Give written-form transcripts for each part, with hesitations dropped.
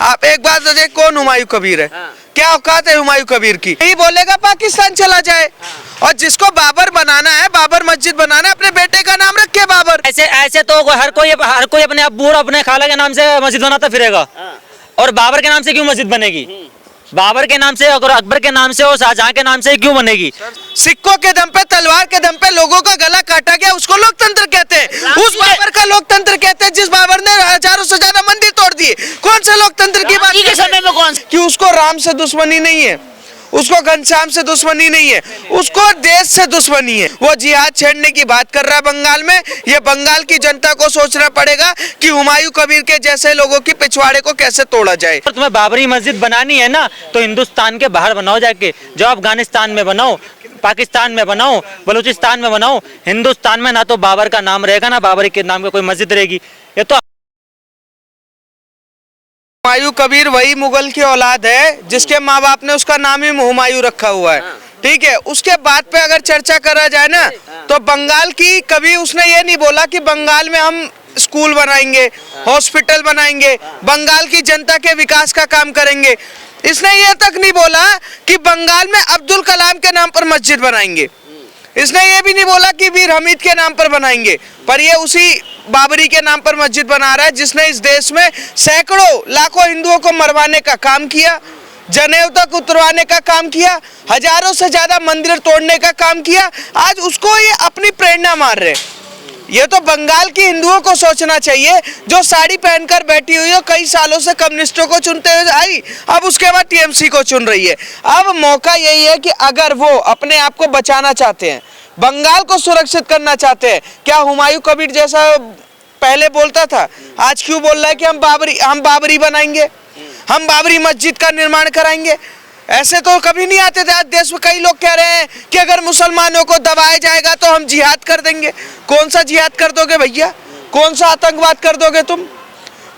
आप एक बात बताइए, कौन हुमायूं कबीर है? क्या औकात है हुमायूं कबीर की? यही बोलेगा पाकिस्तान चला जाए। और जिसको बाबर बनाना है, बाबर मस्जिद बनाना है, अपने बेटे का नाम रखे बाबर। ऐसे ऐसे तो हर कोई अपने अब्बू और अपने खाला के नाम से मस्जिद बनाता फिरेगा, और बाबर के नाम से क्यों मस्जिद बनेगी? बाबर के नाम से और अकबर के नाम से और शाहजहां के नाम से क्यों बनेगी? सिक्कों के दम पे, तलवार के दम पे लोगों का गला काटा गया, उसको लोकतंत्र कहते हैं। उस बाबर का लोकतंत्र कहते हैं जिस बाबर ने हजारों से ज्यादा मंदिर तोड़ दिए। कौन से लोकतंत्र की बात के समय में कौन कि उसको राम से दुश्मनी नहीं है, उसको घनश्याम से दुश्मनी नहीं है, उसको देश से दुश्मनी है। वो जिहाद छेड़ने की बात कर रहा है बंगाल में। ये बंगाल की जनता को सोचना पड़ेगा कि हुमायूं कबीर के जैसे लोगों की पिछवाड़े को कैसे तोड़ा जाए। तो तुम्हें बाबरी मस्जिद बनानी है ना, तो हिंदुस्तान के बाहर बनाओ जाके, जो अफगानिस्तान में बनाओ, पाकिस्तान में बनाओ, बलूचिस्तान में बनाओ। हिंदुस्तान में ना तो बाबर का नाम रहेगा, ना बाबर के नाम की कोई मस्जिद रहेगी। ये तो हुमायूं कबीर वही मुगल की औलाद है जिसके माँ बाप ने उसका नाम ही हुमायूं रखा हुआ है। ठीक है, उसके बाद पे अगर चर्चा करा जाए ना, तो बंगाल की कभी उसने ये नहीं बोला कि बंगाल में हम स्कूल बनाएंगे, हॉस्पिटल बनाएंगे, बंगाल की जनता के विकास का काम करेंगे। इसने ये तक नहीं बोला कि बंगाल में अब्दुल कलाम के नाम पर मस्जिद बनाएंगे। इसने ये भी नहीं बोला कि वीर हमीद के नाम पर बनाएंगे, पर ये उसी बाबरी के नाम पर मस्जिद बना रहा है जिसने इस देश में सैकड़ों लाखों हिंदुओं को मरवाने का काम किया, जनेऊ तक उतरवाने का काम किया, हजारों से ज्यादा मंदिर तोड़ने का काम किया। आज उसको ये अपनी प्रेरणा मान रहे। ये तो बंगाल के हिंदुओं को सोचना चाहिए, जो साड़ी पहनकर बैठी हुई हो, कई सालों से कम्युनिस्टों को चुनते हुए आई, अब उसके बाद टीएमसी को चुन रही है। अब मौका यही है कि अगर वो अपने आप को बचाना चाहते हैं, बंगाल को सुरक्षित करना चाहते हैं, क्या हुमायूं कबीर जैसा पहले बोलता था, आज क्यों बोल रहा है कि हम बाबरी बनाएंगे, हम बाबरी मस्जिद का निर्माण कराएंगे? ऐसे तो कभी नहीं आते थे। आज देश में कई लोग कह रहे हैं कि अगर मुसलमानों को दबाया जाएगा तो हम जिहाद कर देंगे। कौन सा जिहाद कर दोगे भैया? कौन सा आतंकवाद कर दोगे तुम?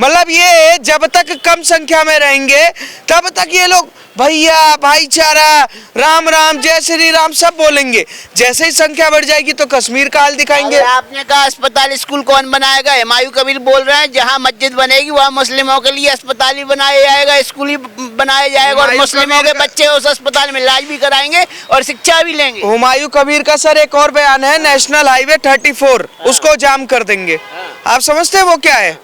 मतलब ये जब तक कम संख्या में रहेंगे तब तक ये लोग भैया, भाईचारा, राम राम, जय श्री राम सब बोलेंगे। जैसे ही संख्या बढ़ जाएगी तो कश्मीर का हाल दिखाएंगे। आपने कहा अस्पताल स्कूल कौन बनाएगा? हुमायूं कबीर बोल रहे हैं जहां मस्जिद बनेगी वहां मुस्लिमों के लिए अस्पताल ही बनाया जाएगा, स्कूल ही बनाया जाएगा, और मुस्लिमों के बच्चे उस अस्पताल में इलाज भी कराएंगे और शिक्षा भी लेंगे। हुमायूं कबीर का सर एक और बयान है, नेशनल हाईवे 34 उसको जाम कर देंगे। आप समझते हैं वो क्या है?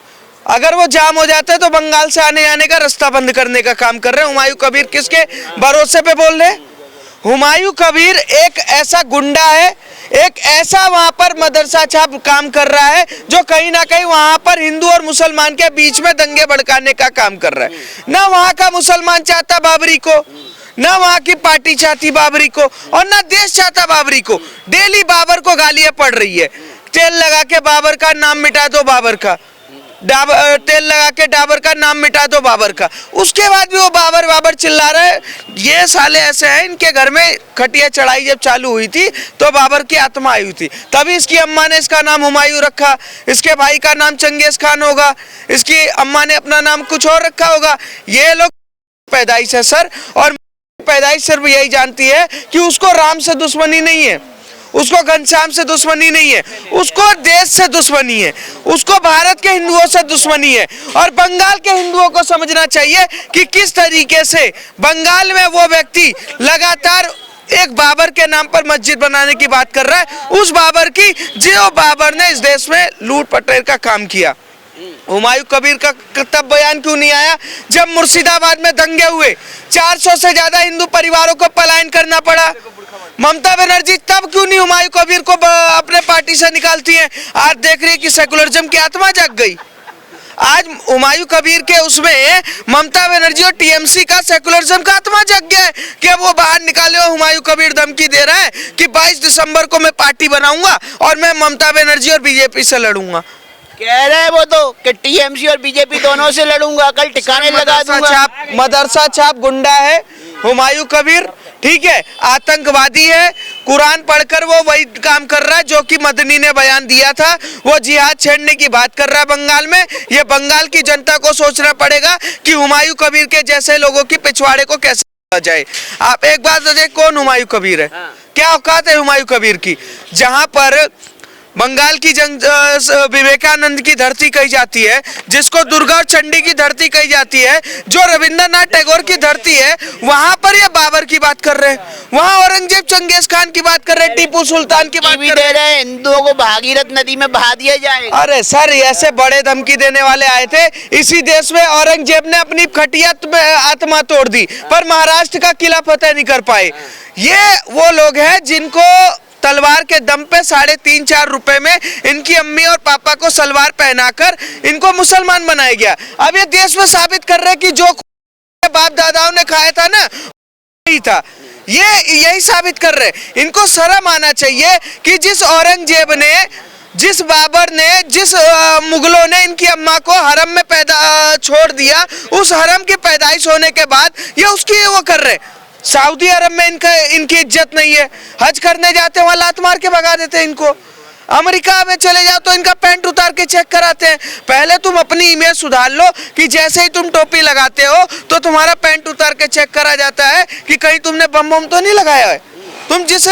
अगर वो जाम हो जाता है तो बंगाल से आने जाने का रास्ता बंद करने का काम कर रहे हैं। हुमायूं कबीर किसके भरोसे पे बोल रहे हैं? हुमायूं कबीर एक ऐसा गुंडा है, एक ऐसा वहां पर मदरसा छाप काम कर रहा है जो कहीं ना कहीं वहां पर हिंदू और मुसलमान के बीच में दंगे भड़काने का काम कर रहा है। ना वहां का मुसलमान चाहता बाबरी को, ना वहां की पार्टी चाहती बाबरी को, और ना देश चाहता बाबरी को। डेली बाबर को गालियां पड़ रही है। तेल लगा के बाबर का नाम मिटा दो, बाबर का तेल लगा के डाबर का नाम मिटा दो, बाबर का। उसके बाद भी वो बाबर बाबर चिल्ला रहा है। ये साले ऐसे हैं, इनके घर में खटिया चढ़ाई जब चालू हुई थी तो बाबर की आत्मा आई हुई थी, तभी इसकी अम्मा ने इसका नाम हुमायूं रखा। इसके भाई का नाम चंगेज खान होगा, इसकी अम्मा ने अपना नाम कुछ और रखा होगा। ये लोग पैदाइश है सर, और पैदाइश सिर्फ यही जानती है कि उसको राम से दुश्मनी नहीं है, उसको घनश्याम से दुश्मनी नहीं है, उसको देश से दुश्मनी है, उसको भारत के हिंदुओं से दुश्मनी है। और बंगाल के हिंदुओं को समझना चाहिए कि किस तरीके से बंगाल में वो व्यक्ति लगातार एक बाबर के नाम पर मस्जिद बनाने की बात कर रहा है, उस बाबर की जो बाबर ने इस देश में लूट पटेर का काम किया। हुमायूं कबीर का तब बयान क्यों नहीं आया जब मुर्शिदाबाद में दंगे हुए, 400 से ज्यादा हिंदू परिवारों को पलायन करना पड़ा? ममता बनर्जी तब क्यों नहीं हुमायूं कबीर को अपने पार्टी से निकालती हैं? आज देख रही है कि सेकुलरिज्म की आत्मा जाग गई। आज हुमायूं कबीर के उसमें ममता बनर्जी और टीएमसी का सेकुलरिज्म का आत्मा जग गया है कि अब वो बाहर निकाले। और हुमायूं कबीर धमकी दे रहा है कि 22 दिसंबर को मैं पार्टी बनाऊंगा और मैं ममता बनर्जी और बीजेपी से लड़ूंगा। कह रहे हैं वो तो कि टीएमसी और बीजेपी दोनों से लड़ूंगा, कल ठिकाने लगा दूंगा। मदरसा छाप गुंडा है हुमायूं कबीर, ठीक है, आतंकवादी है। कुरान पढ़कर वो वही काम कर रहा है जो कि मदनी ने बयान दिया था। वो जिहाद छेड़ने की बात कर रहा है बंगाल में। ये बंगाल की जनता को सोचना पड़ेगा कि हुमायूं कबीर के जैसे लोगों की पिछवाड़े को कैसे जाए। आप एक बात बताइए, कौन हुमायूं कबीर है? क्या औकात है हुमायूं कबीर की? जहां पर बंगाल की विवेकानंद की धरती कही जाती है, जिसको दुर्गा और चंडी की धरती कही जाती है, जो रविंद्रनाथ टैगोर की धरती है, वहां पर ये बाबर की बात कर रहे हैं, वहां औरंगजेब चंगेज खान की बात कर रहे हैं, टीपू सुल्तान की बात कर रहे हैं। हिंदुओं को भागीरथ नदी में बहा दिया जाएगा। अरे सर, ऐसे बड़े धमकी देने वाले आए थे। इसी देश में औरंगजेब ने अपनी खटिया में आत्मा तोड़ दी, पर महाराष्ट्र का किला फतेह नहीं कर पाए। ये वो लोग हैं जिनको तलवार के दम पे 3.5-4 रुपए में इनकी अम्मी और पापा को सलवार पहनाकर इनको मुसलमान बनाया गया। अब ये देश में साबित कर रहे हैं कि जो बाप दादाओं ने खाया था ना, नहीं था। ये यही साबित कर रहे हैं। इनको शर्म आना चाहिए कि जिस औरंगजेब ने, जिस बाबर ने, जिस मुगलों ने इनकी अम्मा को हरम में पैदा छोड़ दिया, उस हरम की पैदाइश होने के बाद ये उसकी वो कर रहे। सऊदी अरब में इनकी इज्जत नहीं है। हज करने जाते वहां लात मार के भगा देते हैं इनको। अमेरिका में चले जाओ तो इनका पैंट उतार के चेक कराते हैं। पहले तुम अपनी इमेज सुधार लो कि जैसे ही तुम टोपी लगाते हो तो तुम्हारा पैंट उतार के चेक करा जाता है कि कहीं तुमने बम बम तो नहीं लगाया है। तुम जिस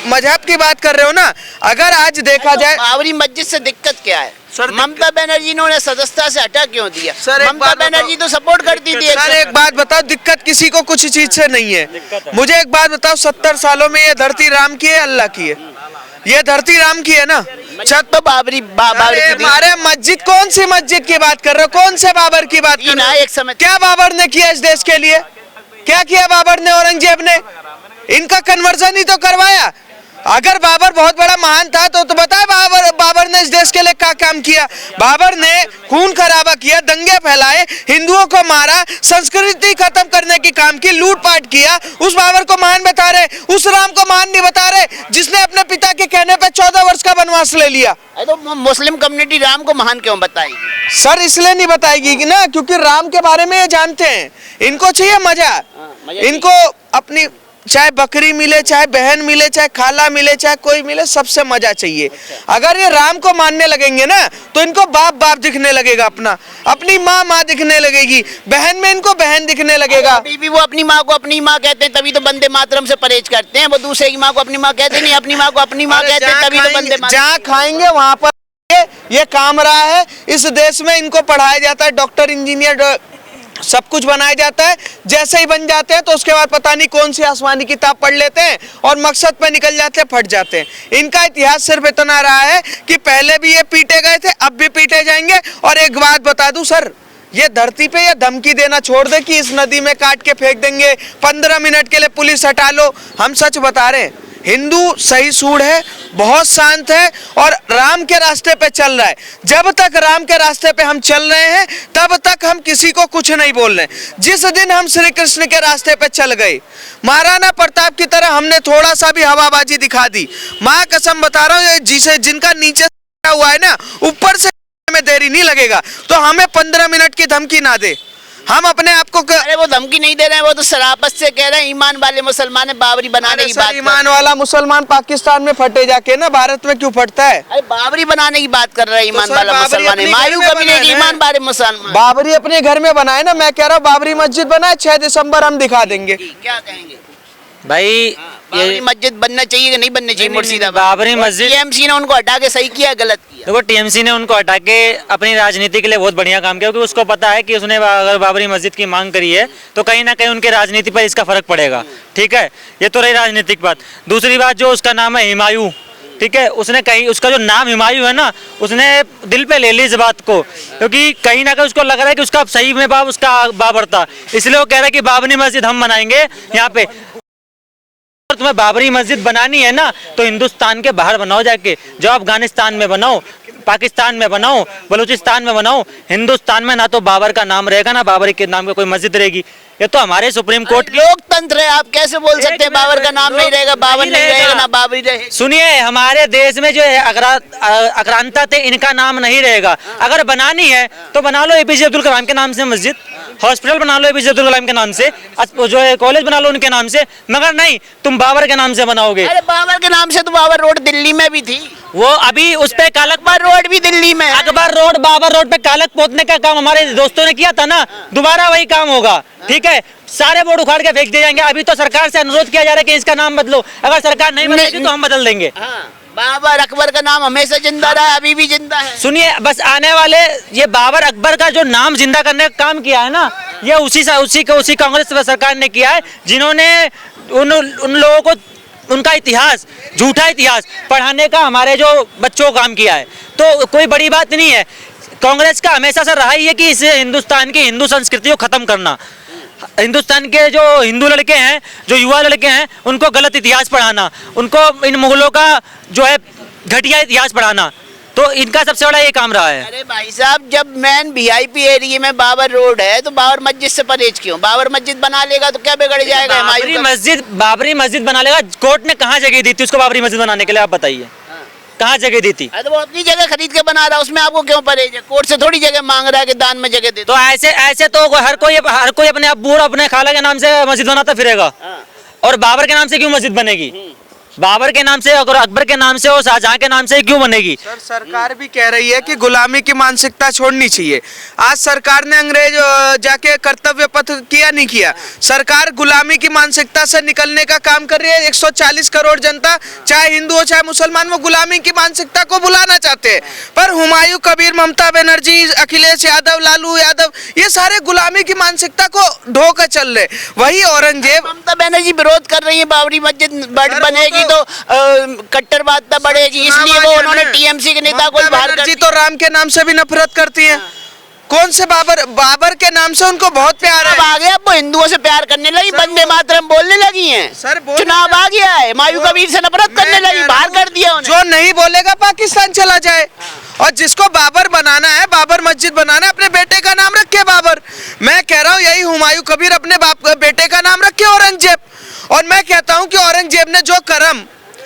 मजहब की बात कर रहे हो ना, अगर आज देखा जाए बाबरी मस्जिद से दिक्कत क्या है? ममता बनर्जी ने सदस्यता से हटा क्यों दिया? सर, ममता बनर्जी तो सपोर्ट करती थी। सर एक बात बताओ, दिक्कत किसी को कुछ चीज से नहीं है। मुझे एक बात बताओ, 70 सालों में ये धरती राम की है, अल्लाह की है? ये धरती राम की है ना। छत तो बाबरी हमारे मस्जिद, कौन सी मस्जिद की बात कर रहे हो? कौन से बाबर की बात कर रहे हो? एक समय क्या बाबर ने किया इस देश के लिए? क्या किया बाबर ने, औरंगजेब ने? इनका कन्वर्जन ही तो करवाया। अगर बाबर बहुत बड़ा महान था तो बताए बाबर ने इस देश के लिए क्या काम किया? बाबर ने खून खराबा किया, दंगे फैलाए, हिंदुओं को मारा, संस्कृति खत्म करने की काम की, लूटपाट किया। उस बाबर को महान बता रहे, उस राम को महान नहीं बता रहे जिसने अपने पिता के कहने पे 14 वर्ष का वनवास ले लिया। तो मुस्लिम कम्युनिटी राम को महान क्यों बताएगी? सर इसलिए नहीं बताएगी कि ना, क्योंकि राम के बारे में ये जानते हैं। इनको चाहिए मजा। इनको अपनी चाहे बकरी मिले, चाहे बहन मिले, चाहे खाला मिले, चाहे कोई मिले, सबसे मजा चाहिए। अगर ये राम को मानने लगेंगे ना तो इनको बाप बाप दिखने लगेगा, अपनी माँ माँ दिखने लगेगी, बहन में इनको बहन दिखने लगेगा। अभी भी वो अपनी माँ को अपनी माँ कहते हैं, तभी तो वंदे मातरम से परहेज करते हैं। वो दूसरे की माँ को अपनी माँ कहते नहीं, अपनी माँ को अपनी माँ कहते हैं, तभी तो वंदे मातरम। जहाँ खाएंगे वहां पर ये काम रहा है। इस देश में इनको पढ़ाया जाता है, डॉक्टर इंजीनियर सब कुछ बनाया जाता है। जैसे ही बन जाते हैं तो उसके बाद पता नहीं कौन सी आसमानी किताब पढ़ लेते हैं और मकसद पे निकल जाते हैं, फट जाते हैं। इनका इतिहास सिर्फ इतना रहा है कि पहले भी ये पीटे गए थे, अब भी पीटे जाएंगे। और एक बात बता दूं सर, ये धरती पे ये धमकी देना छोड़ दे कि इस नदी में काट के फेंक देंगे, 15 मिनट के लिए पुलिस हटा लो। हम सच बता रहे हैं, हिंदू सही सूढ़ है, बहुत शांत है और राम के रास्ते पे चल रहा है। जब तक राम के रास्ते पे हम चल रहे हैं तब तक हम किसी को कुछ नहीं बोल रहे। जिस दिन हम श्री कृष्ण के रास्ते पे चल गए, महाराणा प्रताप की तरह हमने थोड़ा सा भी हवाबाजी दिखा दी, माँ कसम बता रहा हूँ, जिनका नीचे हुआ है ना, ऊपर से में देरी नहीं लगेगा। तो हमें 15 मिनट की धमकी ना दे। हम अपने आप को अरे वो धमकी नहीं दे रहे हैं, वो तो शराफत से कह रहे हैं ईमान वाले मुसलमान है, बाबरी बनाने की बात। ईमान वाला मुसलमान पाकिस्तान में फटे जाके ना, भारत में क्यों फटता है? अरे बाबरी बनाने की बात कर रहे हैं, ईमान वाला मुसलमान है, मायू कबीले की ईमान वाले मुसलमान। बाबरी अपने घर में बनाए ना, मैं कह रहा हूँ बाबरी मस्जिद बनाए, 6 दिसंबर हम दिखा देंगे। क्या कहेंगे भाई? बाबरी मस्जिद बनना चाहिए कि नहीं बननी चाहिए? मुर्शिदाबाद बाबरी मस्जिद, टीएमसी ने उनको हटा के सही किया, गलत किया? देखो टीएमसी ने उनको हटा के अपनी राजनीति के लिए बहुत बढ़िया काम किया, क्योंकि उसको पता है कि उसने अगर बाबरी मस्जिद की मांग करी है तो कहीं ना कहीं उनके राजनीति पर इसका फर्क पड़ेगा। ठीक है, ये तो रही राजनीतिक बात। दूसरी बात, जो उसका नाम है हुमायूं, ठीक है, उसने कहीं उसका जो नाम हुमायूं है ना, उसने दिल पे ले ली इस बात को, क्योंकि कहीं ना कहीं उसको लग रहा है कि उसका सही में उसका बाबर था, इसलिए वो कह रहा है कि बाबरी मस्जिद हम बनाएंगे यहाँ पे। तुम्हें बाबरी मस्जिद बनानी है ना तो हिंदुस्तान के बाहर बनाओ जाके, जो अफगानिस्तान में बनाओ, पाकिस्तान में बनाओ, बलूचिस्तान में बनाओ, हिंदुस्तान में ना तो बाबर का नाम रहेगा ना बाबर के नाम की कोई मस्जिद रहेगी। ये तो हमारे सुप्रीम कोर्ट की लोकतंत्र है, आप कैसे बोल सकते हैं बाबर का नाम नहीं रहेगा, बाबर नहीं रहेगा ना बाबरी रहेगा? सुनिए, हमारे देश में जो है अक्रांता थे, इनका नाम नहीं रहेगा। अगर बनानी है तो बना लो एपीजे अब्दुल कलाम के नाम से मस्जिद, हॉस्पिटल बना लो एपीजे अब्दुल कलाम के नाम से, जो है कॉलेज बना लो उनके नाम से, मगर नहीं, तुम बाबर के नाम से बनाओगे। अरे बाबर के नाम से तो बाबर रोड दिल्ली में भी थी, वो अभी उस पे अकबर रोड भी दिल्ली में, अकबर रोड, बाबर रोड पे कालक पोतने का काम हमारे दोस्तों ने किया था ना, दोबारा वही काम होगा। ठीक है, सारे बोर्ड उखाड़ के फेंक दिए जाएंगे। अभी तो सरकार से अनुरोध किया जा रहा है कि इसका नाम बदलो, अगर सरकार नहीं बदलेगी तो हम बदल देंगे। बाबर अकबर का नाम हमेशा जिंदा रहा है, अभी भी जिंदा है। सुनिए, बस आने वाले ये बाबर अकबर का जो नाम जिंदा करने का काम किया है ना, ये उसी कांग्रेस सरकार ने किया है, जिन्होंने उन लोगों को उनका इतिहास, झूठा इतिहास पढ़ाने का हमारे जो बच्चों को काम किया है। तो कोई बड़ी बात नहीं है। कांग्रेस का हमेशा से रहा ही है कि इस हिंदुस्तान की हिंदू संस्कृति को खत्म करना, हिंदुस्तान के जो हिंदू लड़के हैं, जो युवा लड़के हैं, उनको गलत इतिहास पढ़ाना, उनको इन मुगलों का जो है घटिया इतिहास पढ़ाना, तो इनका सबसे बड़ा ये काम रहा है। अरे भाई साहब, जब मेन वीआईपी एरिया में बाबर रोड है तो बाबर मस्जिद से परहेज क्यों? बाबर मस्जिद बना लेगा तो क्या बिगड़ जाएगा? बाबरी मस्जिद बना लेगा। कोर्ट ने कहाँ जगह दी थी उसको बाबरी मस्जिद बनाने के लिए, आप बताइए कहाँ जगह दी थी? तो वो अपनी जगह खरीद के बना रहा है, उसमें आपको क्यों परहेज है? कोर्ट से थोड़ी जगह मांग रहा है कि दान में जगह दे दो। तो ऐसे तो हर कोई अपने अब्बू और अपने खाला के नाम से मस्जिद बनाता फिरेगा, और बाबर के नाम से क्यों मस्जिद बनेगी? बाबर के नाम से, अगर अकबर के नाम से और शाहजहां के नाम से क्यों बनेगी? सर, सरकार भी कह रही है कि गुलामी की मानसिकता छोड़नी चाहिए। आज सरकार ने अंग्रेज जाके कर्तव्य पथ किया नहीं किया? सरकार गुलामी की मानसिकता से निकलने का काम कर रही है। 140 करोड़ जनता, चाहे हिंदू हो चाहे मुसलमान, वो गुलामी की मानसिकता को भुलाना चाहते हैं। पर हुमायूं कबीर, ममता बनर्जी, अखिलेश यादव, लालू यादव, ये सारे गुलामी की मानसिकता को ढोकर चल रहे। वही औरंगजेब, ममता बनर्जी विरोध कर रही है बाबरी मस्जिद बनेगी तो कट्टरवादिता बढ़ेगी, इसलिए वो उन्होंने टीएमसी के नेता को बाहर कर दिया। तो राम के नाम से भी नफरत करती हैं। कौन से बाबर के नाम से उनको बहुत प्यार है। अब आ गया, अब वो हिंदुओं से प्यार करने लगी, वंदे मातरम बोलने लगी हैं। सर, चुनाव आ गया है, हुमायूं कबीर से नफरत करने लगी, बाहर कर दिया उन्हें। जो नहीं बोलेगा पाकिस्तान चला जाए। और जिसको बाबर बनाना है, बाबर मस्जिद बनाना है, अपने बेटे का नाम रखे बाबर। मैं कह रहा हूँ यही हुमायूं कबीर अपने बेटे का नाम रखे औरंगजेब। और मैं कहता हूँ कि औरंगजेब ने जो कर्म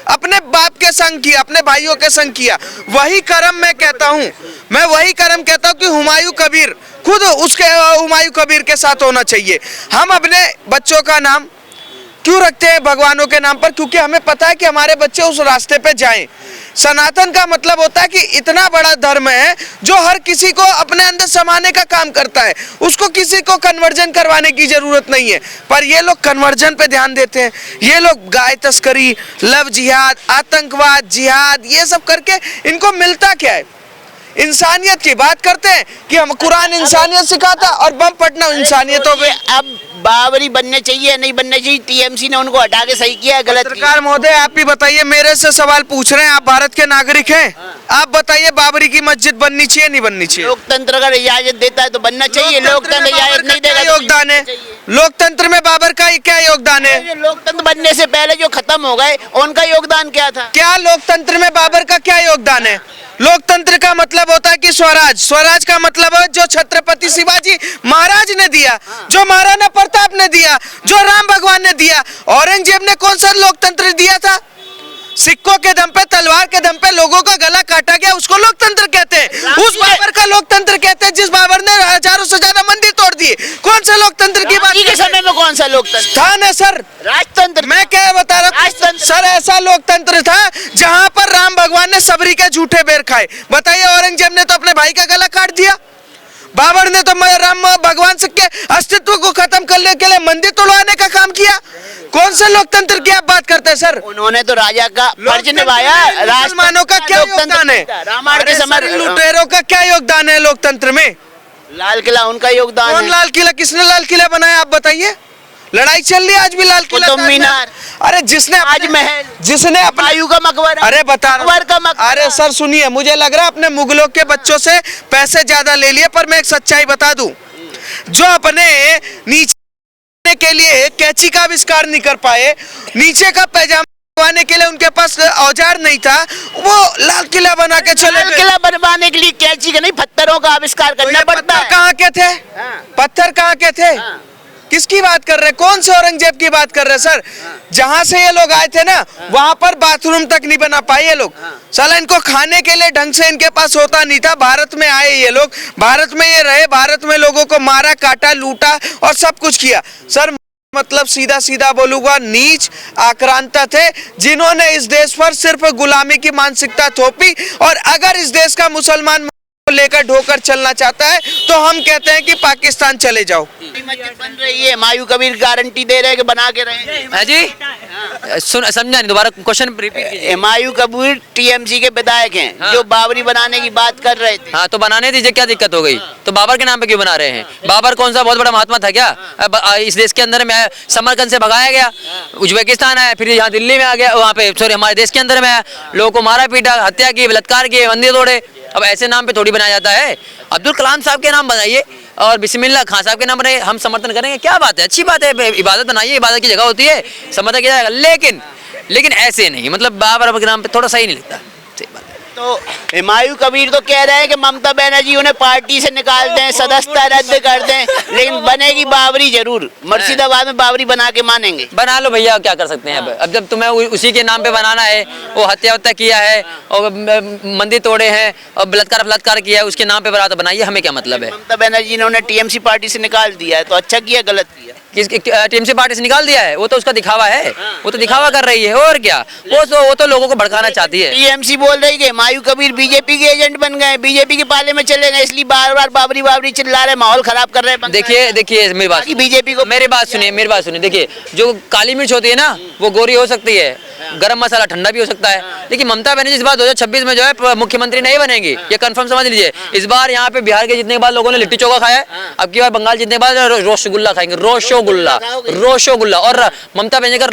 अपने बाप के संग किया, अपने भाइयों के संग किया, वही कर्म मैं कहता हूँ कि हुमायूं कबीर खुद उसके हुमायूं कबीर के साथ होना चाहिए। हम अपने बच्चों का नाम क्यों रखते हैं भगवानों के नाम पर? क्योंकि हमें पता है कि हमारे बच्चे उस रास्ते पे जाएं। सनातन का मतलब होता है कि इतना बड़ा धर्म है जो हर किसी को अपने अंदर समाने का काम करता है, उसको किसी को कन्वर्जन करवाने की जरूरत नहीं है। पर ये लोग कन्वर्जन पे ध्यान देते हैं। ये लोग गाय तस्करी, लव जिहाद, आतंकवाद, जिहाद, ये सब करके इनको मिलता क्या है? इंसानियत की बात करते हैं कि हम कुरान इंसानियत सिखाता और बम फटना इंसानियत हो गई। अब बाबरी बनने चाहिए या नहीं बनने चाहिए? टीएमसी ने उनको हटा के सही किया है, गलत किया? सरकार महोदय, आप ही बताइए, मेरे से सवाल पूछ रहे हैं, आप भारत के नागरिक हैं। आप बताइए, बाबरी की मस्जिद बननी चाहिए नहीं बननी चाहिए? लोकतंत्र अगर इजाजत देता है तो बनना चाहिए, लोकतंत्र इजाजत नहीं देगा। योगदान है लोकतंत्र में बाबर का क्या योगदान है? लोकतंत्र बनने से पहले जो खत्म हो गए उनका योगदान क्या था? क्या लोकतंत्र में बाबर का क्या योगदान है? लोकतंत्र का मतलब होता है कि स्वराज का मतलब है जो छत्रपति शिवाजी महाराज ने दिया, जो महाराणा प्रताप ने दिया, जो राम भगवान ने दिया। औरंगजेब ने कौन सा लोकतंत्र दिया था? सिक्कों के दम पे, तलवार के दम पे लोगों का गला काटा गया, उसको लोकतंत्र कहते हैं। उस बाबर का लोकतंत्र कहते हैं जिस बाबर ने हजारों से ज्यादा मंदिर तोड़ दिए। कौन सा लोकतंत्र की बात के समय में कौन सा लोकतंत्र था? ना सर, राजतंत्र। मैं क्या बता रहा हूँ सर, ऐसा लोकतंत्र था जहां पर राम भगवान ने सबरी के झूठे बेर खाए। बताइए, औरंगजेब ने तो अपने भाई का गला काट दिया, बाबर ने तो राम भगवान के अस्तित्व को खत्म करने के लिए मंदिर तोड़वाने का काम किया। कौन से लोकतंत्र की आप बात करते हैं सर? उन्होंने तो राजा का फर्ज निभाया। मुसलमानों का क्या योगदान है? रामायण के समय लुटेरों का क्या योगदान है लोकतंत्र में? लाल किला उनका योगदान है। कौन लाल किला? किसने लाल किला बनाया? आप बताइए। लड़ाई चल रही है आज भी लाल किला, कुतुब मीनार। अरे जिसने ताजमहल, जिसने हुमायूं का मकबरा। अरे बता अकबर का मकबरा। अरे सर सुनिए, मुझे लग रहा है अपने मुगलों के बच्चों से पैसे ज्यादा ले लिए। पर मैं एक सच्चाई बता दूं, जो अपने नीचे के लिए कैंची का आविष्कार नहीं कर पाए, नीचे का पैजामा बनवाने के लिए उनके पास औजार नहीं था, वो लाल किला बना के चले। लाल किला बनवाने के लिए कैंची का नहीं, पत्थरों का आविष्कार करना पड़ता है। कहाँ के थे पत्थर? कहाँ के थे? किसकी बात कर रहे हैं? कौन से औरंगजेब की बात कर रहे हैं सर? जहां से ये लोग आए थे ना, वहां पर बाथरूम तक नहीं बना पाए ये लोग। साला इनको खाने के लिए ढंग से इनके पास होता नहीं था। भारत में आए ये लोग, भारत में ये रहे, भारत में लोगों को मारा, काटा, लूटा और सब कुछ किया। सर मतलब सीधा सीधा बोलूंगा, नीच आक्रांता थे जिन्होंने इस देश पर सिर्फ गुलामी की मानसिकता थोपी। और अगर इस देश का मुसलमान लेकर ढोकर चलना चाहता है तो हम कहते हैं कि पाकिस्तान चले जाओ। मस्जिद बन रही है, हुमायूं कबीर गारंटी दे रहे हैं कि बना के रहेंगे। जी सुन समझा नहीं, दोबारा क्वेश्चन रिपीट कीजिए। हुमायूं कबीर टीएमसी के विधायक हैं, हाँ। जो बाबरी बनाने की बात कर रहे थे। हाँ तो बनाने दीजिए, क्या दिक्कत हो गई? तो बाबर के नाम पे क्यों बना रहे हैं? बाबर कौन सा बहुत बड़ा महात्मा था क्या? अब इस देश के अंदर में समरकंद से भगाया गया, उज्बेकिस्तान आया, फिर यहाँ दिल्ली में आ गया, वहाँ पे सॉरी हमारे देश के अंदर में आया, लोगों को मारा पीटा, हत्या की, बलात्कार किए, मंदिर तोड़े। अब ऐसे नाम पे थोड़ी बनाया जाता है। अब्दुल कलाम साहब के नाम बनाइए और बिस्मिल्लाह खान साहब के नाम बनाइए, हम समर्थन करेंगे। क्या बात है, अच्छी बात है, इबादत बनाइए, इबादत की जगह होती है, समर्थन किया जाएगा, लेकिन ऐसे नहीं, मतलब बाबर के नाम पे थोड़ा सही नहीं लगता। सही बात है। तो हुमायूं कबीर तो कह रहे हैं कि ममता बनर्जी उन्हें पार्टी से निकाल दें, सदस्यता रद्द कर दें, लेकिन बनेगी बाबरी जरूर, मुर्शिदाबाद में बाबरी बना के मानेंगे। बना लो भैया, क्या कर सकते हैं। अब जब तुम्हें उसी के नाम पे बनाना है, वो हत्या किया है और मंदिर तोड़े हैं और बलात्कार किया है, उसके नाम पे बना तो बनाइए, हमें क्या मतलब है। ममता बनर्जी ने उन्हें टीएमसी पार्टी से निकाल दिया है, तो अच्छा किया गलत किया? टीएमसी पार्टी से निकाल दिया है, वो तो उसका दिखावा है, वो तो दिखावा कर रही है और क्या। वो तो लोगों को भड़काना चाहती है। टीएमसी बोल रही है हुमायूं कबीर बीजेपी के एजेंट बन गए, बीजेपी के पाले में चले गए, इसलिए बार बार बाबरी चिल्ला रहे, माहौल खराब कर रहे हैं। देखिए मेरी बात, बीजेपी को मेरी बात सुनिए। देखिए जो काली मिर्च होती है ना, वो गोरी हो सकती है, गरम मसाला ठंडा भी हो सकता है, लेकिन ममता बनर्जी इस बार 2026 में जो है मुख्यमंत्री नहीं बनेंगी, ये कंफर्म समझ लीजिए। इस बार यहाँ पे बिहार के जितने के बाद लोगों ने लिट्टी चोखा खाया है, अब की बार बंगाल जितने के बाद रसगुल्ला खाएंगे, रोशोगुल्ला। और ममता बनर्जी का